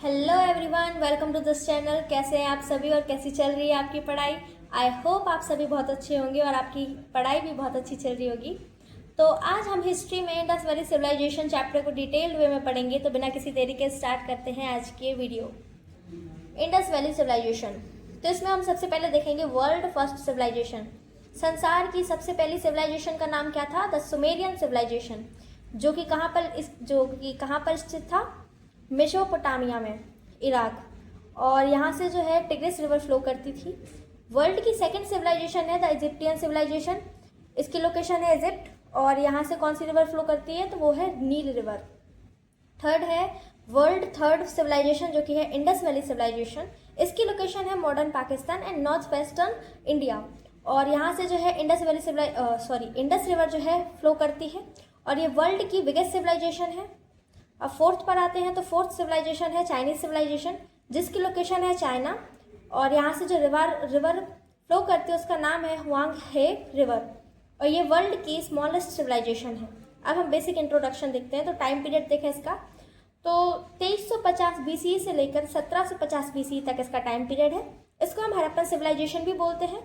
Hello everyone, welcome to this channel. कैसे हैं आप सभी और कैसी चल रही है आपकी पढ़ाई। आई होप आप सभी बहुत अच्छे होंगे और आपकी पढ़ाई भी बहुत अच्छी चल रही होगी। तो आज हम हिस्ट्री में इंडस वैली सिविलाइजेशन चैप्टर को डिटेल्ड वे में पढ़ेंगे। तो बिना किसी देरी के स्टार्ट करते हैं आज के वीडियो। इंडस वैली सिविलाइजेशन, तो इसमें हम सबसे पहले देखेंगे वर्ल्ड फर्स्ट सिविलाइजेशन। संसार की सबसे पहली सिविलाइजेशन का नाम क्या था? द सुमेरियन सिविलाइजेशन, जो कि कहाँ पर स्थित था? मेसोपोटामिया में, इराक। और यहाँ से जो है टिग्रिस रिवर फ्लो करती थी। वर्ल्ड की सेकंड सिविलाइजेशन है द इजिप्टियन सिविलाइजेशन। इसकी लोकेशन है इजिप्ट और यहाँ से कौन सी रिवर फ्लो करती है? तो वो है नील रिवर। थर्ड है वर्ल्ड थर्ड सिविलाइजेशन, जो कि है इंडस वैली सिविलाइजेशन। इसकी लोकेशन है modern Pakistan and north western India. और यहाँ से जो है इंडस रिवर जो है फ्लो करती है और ये वर्ल्ड की बिगेस्ट सिविलाइजेशन है। अब फोर्थ पर आते हैं, तो फोर्थ सिविलाइजेशन है चाइनीज सिविलाइजेशन, जिसकी लोकेशन है चाइना। और यहाँ से जो रिवर फ्लो करती है उसका नाम है हुआंग हे रिवर और ये वर्ल्ड की स्मॉलेस्ट सिविलाइजेशन है। अब हम बेसिक इंट्रोडक्शन देखते हैं। तो टाइम पीरियड देखें इसका, तो 2350 BCE से लेकर 1750 BCE तक इसका टाइम पीरियड है। इसको हम हड़प्पन सिविलाइजेशन भी बोलते हैं।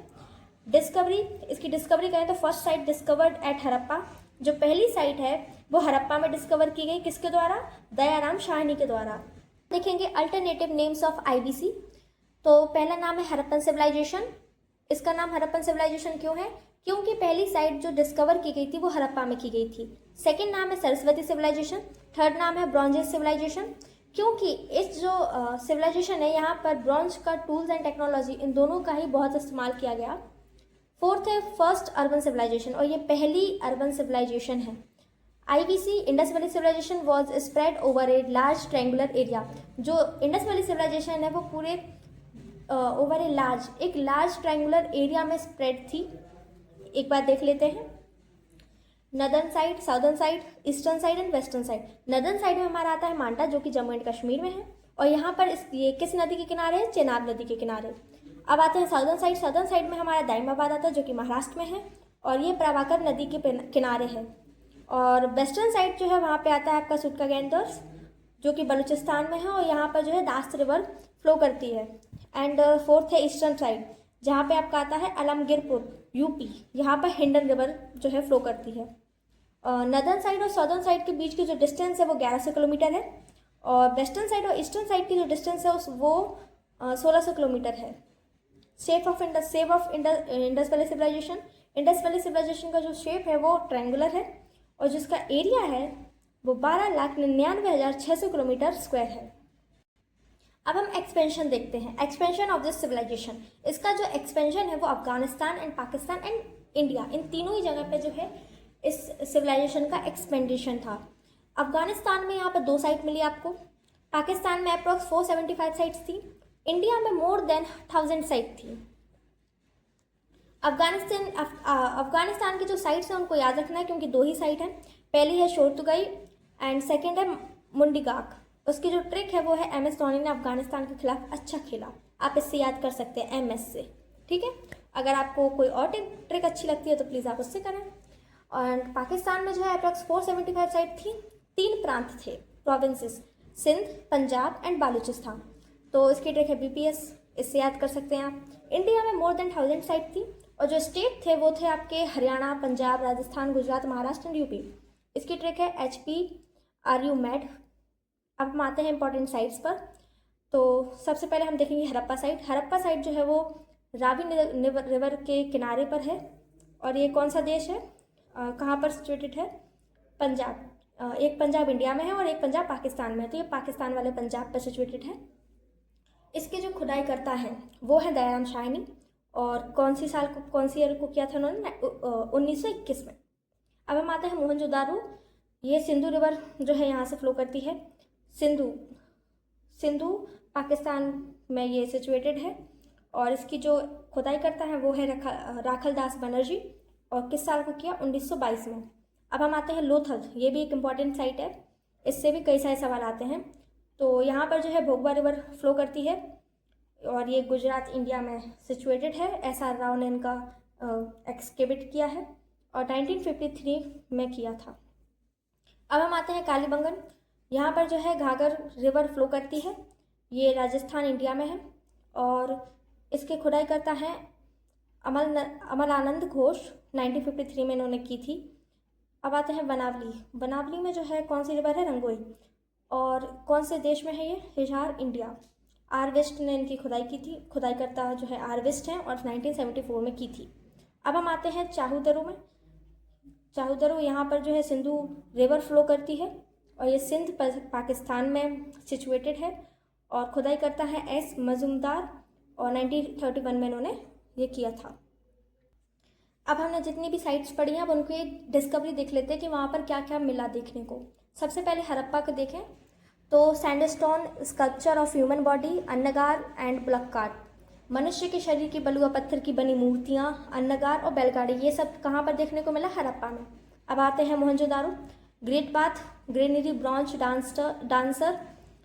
इसकी डिस्कवरी करें तो first site discovered at Harappa. जो पहली साइट है वो हड़प्पा में डिस्कवर की गई, किसके द्वारा? दयाराम शाहनी के द्वारा। देखेंगे अल्टरनेटिव नेम्स ऑफ IBC। तो पहला नाम है हड़प्पन सिविलाइजेशन। इसका नाम हड़प्पन सिविलाइजेशन क्यों है? क्योंकि पहली साइट जो डिस्कवर की गई थी वो हड़प्पा में की गई थी। सेकेंड नाम है सरस्वती सिविलाइजेशन। थर्ड नाम है ब्रॉन्ज एज सिविलाइजेशन, क्योंकि इस जो सिविलाइजेशन है यहाँ पर ब्रॉन्ज का टूल्स एंड टेक्नोलॉजी इन दोनों का ही बहुत इस्तेमाल किया गया। फोर्थ है फर्स्ट अर्बन सिविलाइजेशन और ये पहली अर्बन सिविलाइजेशन है। IBC Indus valley civilization was spread over a large triangular area. जो इंडस वैली सिविलाइजेशन है वो पूरे over a large triangular area में स्प्रेड थी। एक बार देख लेते हैं, northern side, southern side, eastern side and western side. Northern side में हमारा आता है मांडा, जो कि जम्मू एंड कश्मीर में है और यहाँ पर ये किस नदी के किनारे है? चेनाब नदी के किनारे। अब आते हैं साउदर्न साइड में हमारा दाइमाबाद आता है, जो कि महाराष्ट्र में है और ये प्रभाकर नदी के किनारे है। और वेस्टर्न साइड जो है वहाँ पे आता है आपका सुटका गैंदर्स, जो कि बलूचिस्तान में है और यहाँ पर जो है दास्त रिवर फ्लो करती है। एंड फोर्थ है ईस्टर्न साइड, जहाँ पे आपका आता है अलमगीरपुर UP। यहाँ पर हिंडन रिवर जो है फ्लो करती है। नदर्न साइड और साउदर्न साइड के बीच की जो डिस्टेंस है वो 1100 किलोमीटर है और वेस्टर्न साइड और ईस्टर्न साइड की जो डिस्टेंस है वो 1600 किलोमीटर है। Shape of Indus valley civilization. Indus valley civilization का जो शेप है वो ट्रायंगुलर है और जिसका एरिया है वो 12,99,600 किलोमीटर स्क्वायर है। अब हम एक्सपेंशन देखते हैं, एक्सपेंशन ऑफ दिस सिविलाइजेशन। इसका जो एक्सपेंशन है वो Afghanistan and Pakistan and India, इन तीनों ही जगह पे जो है इस सिविलाइजेशन का एक्सपेंडिशन था। अफगानिस्तान में यहाँ पर 2 साइट मिली आपको, पाकिस्तान में अप्रॉक्स 475 साइट्स थी, इंडिया में मोर देन 1000 साइट थी। अफगानिस्तान की जो साइट्स हैं उनको याद रखना है, क्योंकि 2 ही साइट हैं। पहली है शोरतुगाई एंड सेकेंड है मुंडीगाक। उसकी जो ट्रिक है वो है MS धोनी ने अफगानिस्तान के खिलाफ अच्छा खेला। आप इससे याद कर सकते हैं MS से, ठीक है। अगर आपको कोई और ट्रिक अच्छी लगती है तो प्लीज़ आप उससे करें। और पाकिस्तान में जो है अप्रॉक्स 475 साइट थी। 3 प्रांत थे, प्रोविंसेस, सिंध, पंजाब एंड बालूचिस्तान। तो इसकी ट्रिक है BPS, इससे याद कर सकते हैं आप। इंडिया में मोर देन 1000 साइट थी और जो स्टेट थे वो थे आपके हरियाणा, पंजाब, राजस्थान, गुजरात, महाराष्ट्र एंड UP। इसकी ट्रिक है HP आर यू मैड। अब हम आते हैं इंपॉर्टेंट साइट्स पर। तो सबसे पहले हम देखेंगे हड़प्पा साइट। हड़प्पा साइट जो है वो रावी रिवर के किनारे पर है और ये कौन सा देश है, कहाँ पर सिचुएटेड है? पंजाब। एक पंजाब इंडिया में है और एक पंजाब पाकिस्तान में है, तो ये पाकिस्तान वाले पंजाब पर सिचुएटेड है। इसकी जो खुदाई करता है वो है दयाराम शाहनी और कौन सी ईयर को किया था उन्होंने? 1921 में। अब हम आते हैं मोहनजोदारो। ये सिंधु रिवर जो है यहाँ से फ्लो करती है। सिंधु पाकिस्तान में ये सिचुएटेड है और इसकी जो खुदाई करता है वो है राखल दास बनर्जी और किस साल को किया? 1922 में। अब हम आते हैं लोथल। ये भी एक इम्पॉर्टेंट साइट है, इससे भी कई सारे सवाल आते हैं। तो यहाँ पर जो है भोगवा रिवर फ्लो करती है और ये गुजरात इंडिया में सिचुएटेड है। SR राव ने इनका एक्सकेवेट किया है और 1953 में किया था। अब हम आते हैं कालीबंगन। यहाँ पर जो है घाघर रिवर फ्लो करती है ये राजस्थान इंडिया में है और इसकी खुदाई करता है अमलानंद घोष, 1953 में इन्होंने की थी। अब आते हैं बनावली। बनावली में जो है कौन सी रिवर है? रंगोई। और कौन से देश में है ये? हिसार, इंडिया। आर वेस्ट ने इनकी खुदाई की थी। खुदाई करता जो है आर वेस्ट है और 1974 में की थी। अब हम आते हैं चाहूदरू में। चाहूदरू यहाँ पर जो है सिंधु रिवर फ्लो करती है और ये सिंध पाकिस्तान में सिचुएटेड है और खुदाई करता है एस मजुमदार और 1931 में इन्होंने ये किया था। अब हमने जितनी भी साइट्स पढ़ी हैं अब उनकी डिस्कवरी देख लेते हैं कि वहाँ पर क्या क्या मिला देखने को। सबसे पहले हड़प्पा को देखें तो sandstone sculpture of human body, अन्नगार एंड ब्लॉक कार्ट, मनुष्य के शरीर की बलुआ पत्थर की बनी मूर्तियाँ, अन्नगार और बैलगाड़ी, ये सब कहाँ पर देखने को मिला? हड़प्पा में। अब आते हैं Mohenjodaro. Great bath, granary bronze dancer,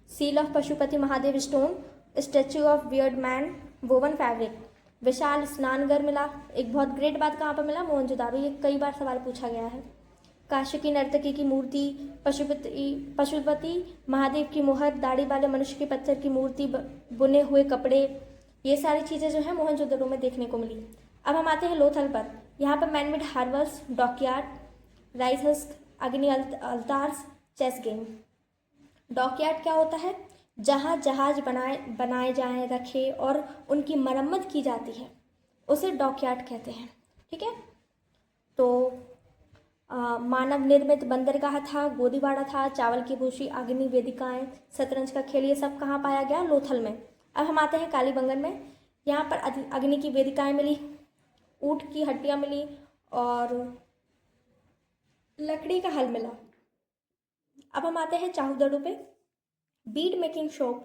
seal of Pashupati Mahadev stone, statue of beard man, woven fabric, विशाल स्नानघर मिला। एक बहुत ग्रेट बात कहाँ पर मिला? मोहनजोदारो। ये कई बार सवाल पूछा गया है। काशी की नर्तकी की मूर्ति, पशुपति महादेव की मोहर, दाढ़ी वाले मनुष्य के पत्थर की मूर्ति, बुने हुए कपड़े, ये सारी चीज़ें जो है मोहनजोदड़ो में देखने को मिली। अब हम आते हैं लोथल पर। यहाँ पर manmade harbours, dockyard, rice husk, अग्नि अल्तार्स, चेस गेम। डॉकयार्ड क्या होता है? जहाँ जहाज बनाए जाएं, रखे और उनकी मरम्मत की जाती है उसे डॉकयार्ड कहते हैं। ठीक है। तो मानव निर्मित बंदरगाह था, गोदीबाड़ा था, चावल की भूसी, अग्नि वेदिकाएं, शतरंज का खेल, ये सब कहाँ पाया गया? लोथल में। अब हम आते हैं कालीबंगन में। यहाँ पर अग्नि की वेदिकाएं मिली, ऊँट की हड्डियाँ मिली और लकड़ी का हल मिला। अब हम आते हैं चाहूदड़ो पे। Bead making shop,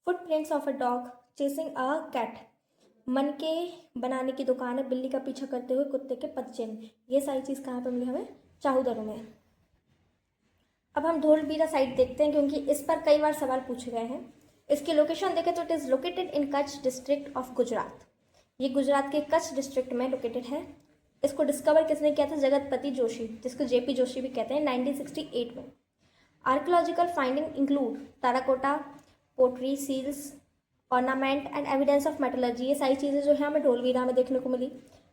footprints of a dog chasing a cat, मन के बनाने की दुकान है, बिल्ली का पीछा करते हुए कुत्ते के पदचिन्ह, ये सारी चीज़ कहाँ पर मिली हमें? चाहूदड़ो में। अब हम धोलबीरा साइट देखते हैं क्योंकि इस पर कई बार सवाल पूछे गए हैं। इसकी लोकेशन देखें तो it is located in Kutch district of Gujarat. ये गुजरात के कच्छ डिस्ट्रिक्ट में लोकेटेड है। इसको डिस्कवर किसने किया था? जगतपति जोशी, जिसको जेपी जोशी भी कहते हैं, 1968 में। Archaeological finding include terracotta, pottery, seals, ornament and evidence of metallurgy, ये सारी चीज़ें जो है हमें धोलवीरा में देखने को मिली।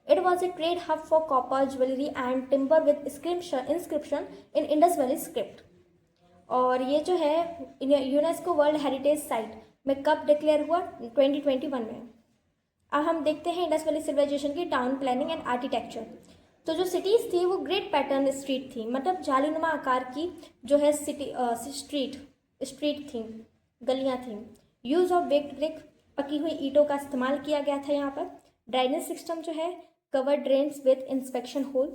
It was a trade hub for copper, jewellery and timber with inscription in Indus valley script. और ये जो है यूनेस्को वर्ल्ड हेरिटेज साइट में कब डिक्लेयर हुआ? 2021 में। अब हम देखते हैं इंडस वैली सिविलाइजेशन की टाउन प्लानिंग एंड आर्किटेक्चर। तो जो सिटीज़ थी वो ग्रेट पैटर्न स्ट्रीट थी, मतलब जालीनुमा आकार की जो है स्ट्रीट थी, गलियाँ थी। यूज़ ऑफ बेक्ड ब्रिक, पकी हुई ईंटों का इस्तेमाल किया गया था यहाँ पर। ड्राइनेज सिस्टम जो है covered drains with inspection hole.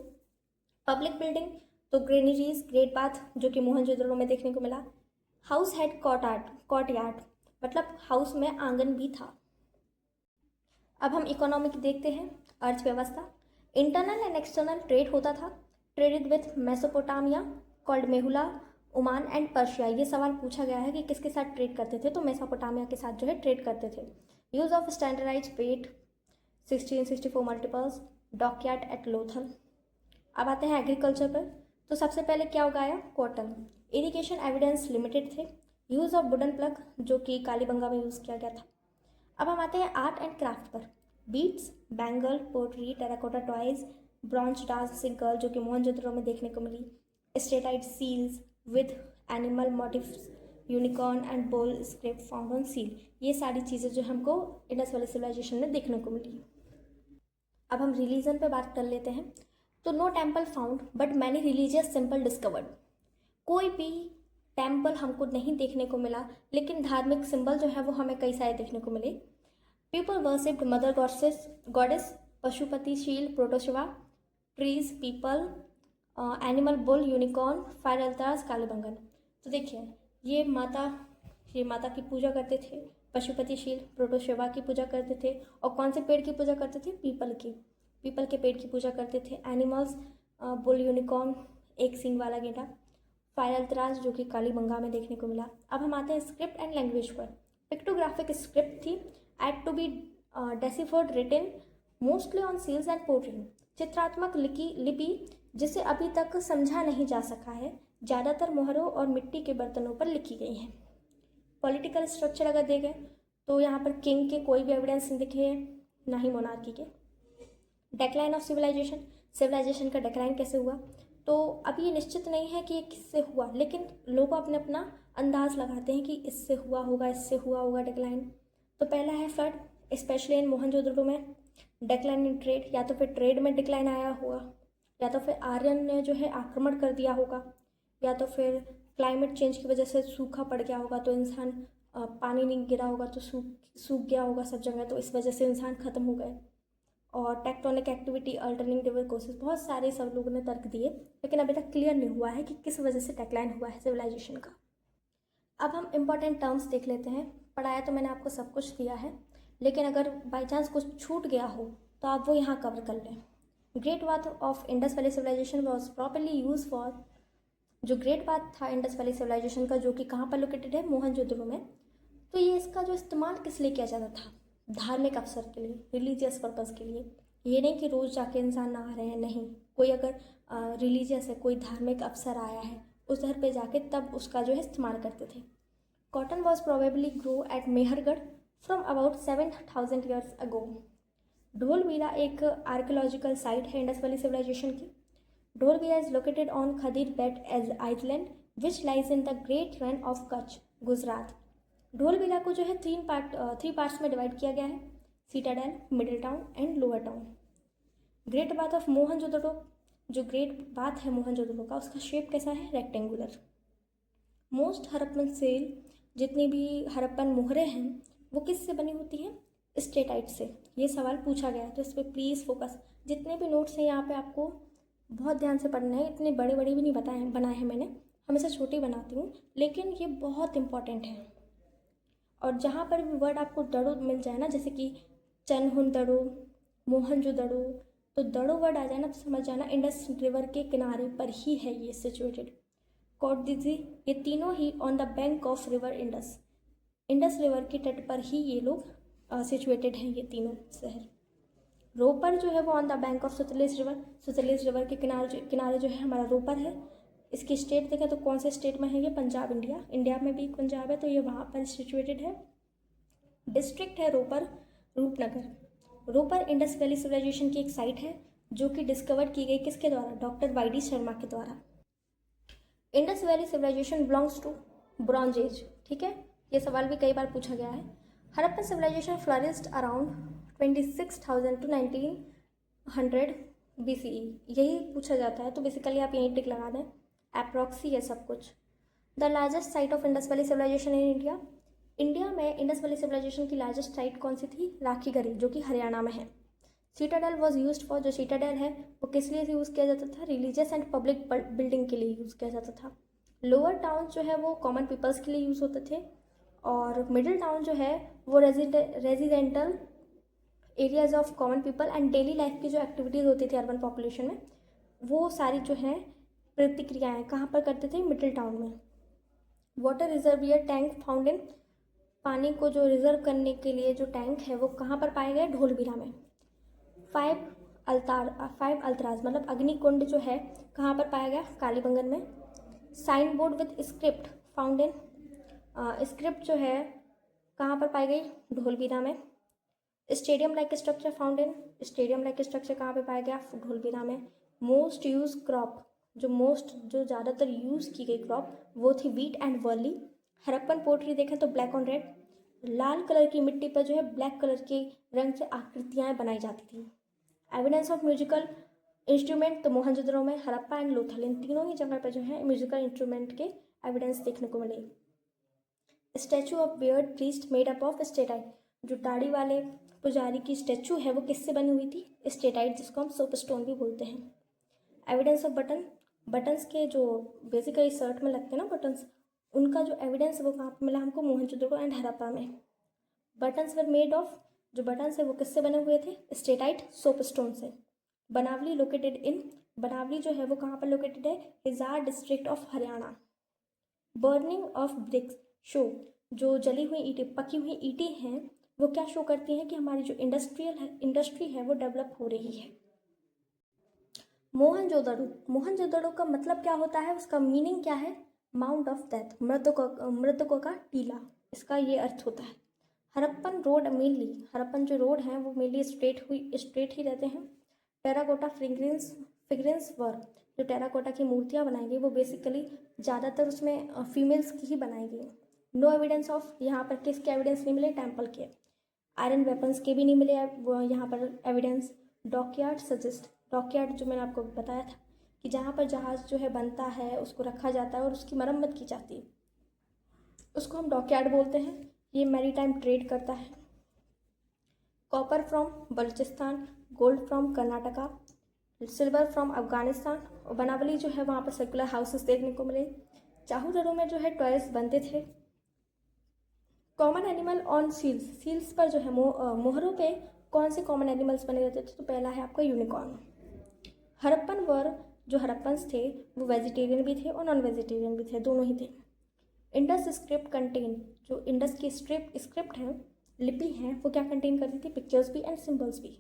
Public building तो ग्रेनरीज, ग्रेट बाथ जो कि मोहनजोदड़ो में देखने को मिला। हाउस हैड कॉर्टयार्ड, मतलब हाउस में आंगन भी था। अब हम इकोनॉमिक देखते हैं, अर्थव्यवस्था। इंटरनल एंड एक्सटर्नल ट्रेड होता था। Traded with Mesopotamia called Meluha, Oman and Persia. ये सवाल पूछा गया है कि किसके साथ ट्रेड करते थे, तो मेसोपोटामिया के साथ जो है ट्रेड करते थे। Use of standardized weight 1664 multiples, dockyard at Lothal. अब आते हैं एग्रीकल्चर पर। तो सबसे पहले क्या उगाया? कॉटन। इरिगेशन एविडेंस लिमिटेड थे। यूज़ ऑफ वुडन प्लग जो कि कालीबंगा में यूज़ किया गया था। अब हम आते हैं आर्ट एंड क्राफ्ट पर। Beads, bangle, pottery, terracotta toys, bronze dancing girl जो कि मोहनजोदड़ो में देखने को मिली। Steatite seals with animal motifs, unicorn and bull script found on seal, ये सारी चीज़ें जो हमको इंडस वैली सिविलाइजेशन में देखने को मिली। अब हम रिलीजन पे बात कर लेते हैं। तो no temple found but many religious symbol discovered. कोई भी टेम्पल हमको नहीं देखने को मिला, लेकिन धार्मिक सिंबल जो है वो हमें कई सारे देखने को मिले। People worshipped mother goddess, Pashupati, शील, प्रोटोशिवा, trees, people, animal, bull, unicorn, fire अल्तार्स, Kalibangan. तो देखिए ये माता की पूजा करते थे, पशुपति, शील, प्रोटोशिवा की पूजा करते थे, और कौन से पेड़ की पूजा करते थे? पीपल के पेड़ की पूजा करते थे। एनिमल्स, बुल, यूनिकॉर्न, एक सींग वाला गेंडा, फायर अल्तार्स जो कि कालीबंगा में देखने को मिला। अब हम आते हैं स्क्रिप्ट एंड लैंग्वेज पर। पिक्टोग्राफिक स्क्रिप्ट थी, yet to be deciphered, written mostly on seals and pottery. चित्रात्मक लिपि जिसे अभी तक समझा नहीं जा सका है, ज़्यादातर मोहरों और मिट्टी के बर्तनों पर लिखी गई है। पॉलिटिकल स्ट्रक्चर अगर देखें तो यहाँ पर किंग के कोई भी एविडेंस नहीं दिखे हैं, ना ही मोनार्की के। डेक्लाइन ऑफ सिविलाइजेशन, सिविलाइजेशन का डेक्लाइन कैसे हुआ, तो अब ये निश्चित नहीं है कि ये किससे हुआ, लेकिन लोग अपने अपना अंदाज लगाते हैं कि इससे हुआ होगा, इससे हुआ होगा डिक्लाइन। तो पहला है फ्लड, स्पेशली इन मोहनजोदड़ो में। डिक्लाइन इन ट्रेड, या तो फिर ट्रेड में डिक्लाइन आया होगा, या तो फिर आर्यन ने जो है आक्रमण कर दिया होगा, या तो फिर क्लाइमेट चेंज की वजह से सूखा पड़ गया होगा, तो इंसान पानी नहीं गिरा होगा तो सूख गया होगा सब जगह, तो इस वजह से इंसान ख़त्म हो गए। और टेक्टोनिक एक्टिविटी, अल्टरनिंग रिवर कोर्सेज, बहुत सारे सब लोगों ने तर्क दिए, लेकिन अभी तक क्लियर नहीं हुआ है कि किस वजह से डिक्लाइन हुआ है सिविलाइजेशन का। अब हम इम्पॉर्टेंट टर्म्स देख लेते हैं। पढ़ाया तो मैंने आपको सब कुछ दिया है, लेकिन अगर बाई चांस कुछ छूट गया हो तो आप वो यहाँ कवर कर लें। Great bath of Indus valley civilization was properly used for, जो ग्रेट बाथ था इंडस वैली सिविलाइजेशन का, जो कि कहाँ पर लोकेटेड है, मोहनजोदड़ो में। तो ये इसका जो इस्तेमाल किस लिए किया जाता था, धार्मिक अवसर के लिए, रिलीजियस पर्पज़ के लिए। ये नहीं कि रोज़ जाके इंसान नहा रहे हैं, नहीं, कोई अगर रिलीजियस है, कोई धार्मिक अवसर आया है, उस घर पे जाके तब उसका जो है इस्तेमाल करते थे। Cotton was probably grow at Mehrgarh from about 7000 years ago. Dholavira एक आर्कियोलॉजिकल साइट है इंडस वैली सिविलाइजेशन की। Dholavira is located on Khadir Bet as island which lies in the great Rann of Kutch, Gujarat. Dholavira को जो है थ्री पार्ट्स में डिवाइड किया गया है, citadel, middle town and lower town. Great bath of Mohenjodaro, जो ग्रेट बाथ है मोहनजोदड़ो का, उसका शेप कैसा है, रेक्टेंगुलर। मोस्ट हड़प्पन सेल, जितनी भी हड़प्पन मोहरें हैं वो किससे बनी होती हैं, स्टेटाइट से। ये सवाल पूछा गया है तो इस पर प्लीज़ फोकस। जितने भी नोट्स हैं यहाँ पे आपको बहुत ध्यान से पढ़ना है, इतने बड़े बड़े भी नहीं बनाए हैं मैंने, हमेशा छोटे बनाती हूँ, लेकिन ये बहुत इंपॉर्टेंट है। और जहाँ पर भी वर्ड आपको दड़ो मिल जाए ना, जैसे कि चनहुन दड़ो, मोहनजोदड़ो, तो दड़ो वर्ड आ जाए ना तो समझ जाना इंडस रिवर के किनारे पर ही है ये सिचुएटेड। कोट दीजिए, ये तीनों ही on the bank of river Indus, Indus river के तट पर ही ये लोग सिचुएटेड हैं, ये तीनों शहर। रोपर जो है वो on the bank of Sutlej river, Sutlej river के किनारे जो है हमारा रोपर है। इसकी स्टेट देखें तो कौन से स्टेट में है ये, पंजाब, इंडिया में भी एक पंजाब है, तो ये वहाँ पर सिचुएटेड है। डिस्ट्रिक्ट है Ropar, Rupnagar. Ropar Indus valley civilisation की एक साइट है जो कि डिस्कवर की गई किसके द्वारा, डॉक्टर वाई.डी. शर्मा के द्वारा। Indus valley civilization belongs to bronze age, ठीक है, ये सवाल भी कई बार पूछा गया है। Harappan civilization flourished around 26,000 to 1900 BCE, यही पूछा जाता है, तो बेसिकली आप यहीं टिक लगा दें, अप्रॉक्सी है सब कुछ। The largest site of Indus valley civilization in India, India में इंडस वैली सिविलाइजेशन की लार्जेस्ट साइट कौन सी थी, राखीगढ़ी, जो कि हरियाणा में है। सीटाडेल वॉज यूज फॉर, जो सीटाडेल है वो किस लिए यूज़ किया जाता था, रिलीजियस एंड पब्लिक बिल्डिंग के लिए यूज़ किया जाता था। लोअर टाउन जो है वो कॉमन पीपल्स के लिए यूज़ होते थे, और मिडिल टाउन जो है वो residential areas of common people and daily life की जो एक्टिविटीज़ होती थी अर्बन पॉपुलेशन में, वो सारी जो हैं प्रतिक्रियाएँ कहाँ पर करते थे, मिडिल टाउन में। Water reservoir tank found in, पानी को जो रिजर्व करने के लिए जो टैंक है वो कहाँ पर पाए गए, ढोलवीरा में। फाइव अल्तराज मतलब अग्निकुंड जो है कहाँ पर पाया गया, कालीबंगन में। Sign board with script found in, script जो है कहाँ पर पाई गई, ढोलवीरा में। Stadium like structure found in, stadium like structure कहाँ पे पाया गया, ढोलवीरा में। मोस्ट यूज क्रॉप, जो ज़्यादातर यूज़ की गई क्रॉप वो थी wheat and barley. Harappan pottery देखें तो ब्लैक ऑन रेड, लाल कलर की मिट्टी पर जो है ब्लैक कलर के रंग से आकृतियाँ बनाई जाती थी। एविडेंस ऑफ म्यूजिकल इंस्ट्रूमेंट, तो मोहनजोदड़ो में, हड़प्पा एंड लोथल, इन तीनों ही जगह पर जो है म्यूजिकल इंस्ट्रूमेंट के एविडेंस देखने को मिले। Statue of beard priest made up of steatite, जो दाढ़ी वाले पुजारी की स्टैचू है वो किससे बनी हुई थी, स्टेटाइट, जिसको हम सोप स्टोन भी बोलते हैं। एविडेंस ऑफ बटन्स के जो बेसिकली शर्ट में लगते हैं ना बटन्स, उनका जो एविडेंस वो कहाँ पर मिला हमको, मोहनजोदड़ो एंड हड़प्पा में। बटन्स वर मेड ऑफ, जो बटन्स है वो किससे बने हुए थे, स्टेटाइट, सोप स्टोन से। बनावली लोकेटेड इन, बनावली जो है वो कहाँ पर लोकेटेड है, Hisar district of Haryana. Burning of BRICS show, जो जली हुई ईंटें, पकी हुई ईंटें हैं वो क्या शो करती हैं कि हमारी जो इंडस्ट्री है वो डेवलप हो रही है। मोहनजोदड़ो का मतलब क्या होता है, उसका मीनिंग क्या है, माउंट ऑफ डेथ, मृतकों का टीला। इसका ये अर्थ होता है। हड़प्पन रोड मेनली, हड़प्पन जो रोड हैं वो मेनली स्ट्रेट ही रहते हैं। टेराकोटा फिगरेंस वर्क, जो टेराकोटा की मूर्तियाँ बनाई गई वो बेसिकली ज़्यादातर उसमें फीमेल्स की ही बनाई गई। नो एविडेंस ऑफ, यहाँ पर किसके एविडेंस नहीं मिले, टेम्पल के। आयरन वेपन्स के भी नहीं मिले यहाँ पर एविडेंस। डॉकयार्ड सजेस्ट, डॉकयार्ड जो मैंने आपको बताया था कि जहाँ पर जहाज़ जो है बनता है, उसको रखा जाता है और उसकी मरम्मत की जाती है, उसको हम डॉकयार्ड बोलते हैं। ये मैरीटाइम ट्रेड करता है। Copper from Balochistan, gold from Karnataka, silver from Afghanistan. और बनावली जो है वहाँ पर सर्कुलर हाउसेस देखने को मिले। चाहूदरों में जो है टॉयज बनते थे। Common animal on seals, seals पर जो है मोहरों पे कौन से कॉमन एनिमल्स बने रहते थे, तो पहला है आपका यूनिकॉर्न। हड़प्पन वर, जो हड़प्पन्स थे वो वेजिटेरियन भी थे और नॉन वेजिटेरियन भी थे, दोनों ही थे। इंडस स्क्रिप्ट कंटेन, जो इंडस की स्क्रिप्ट है, लिपि है, वो क्या कंटेन करती थी, पिक्चर्स भी एंड सिम्बल्स भी।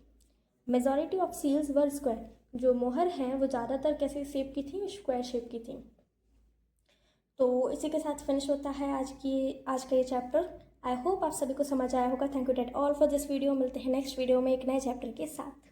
Majority of seals were square, जो मोहर हैं वो ज़्यादातर कैसे शेप की थी, स्क्वायर शेप की थी। तो इसी के साथ फिनिश होता है आज का ये चैप्टर। आई होप आप सभी को समझ आया होगा। Thank you that all for this video. मिलते हैं नेक्स्ट वीडियो में एक नए चैप्टर के साथ।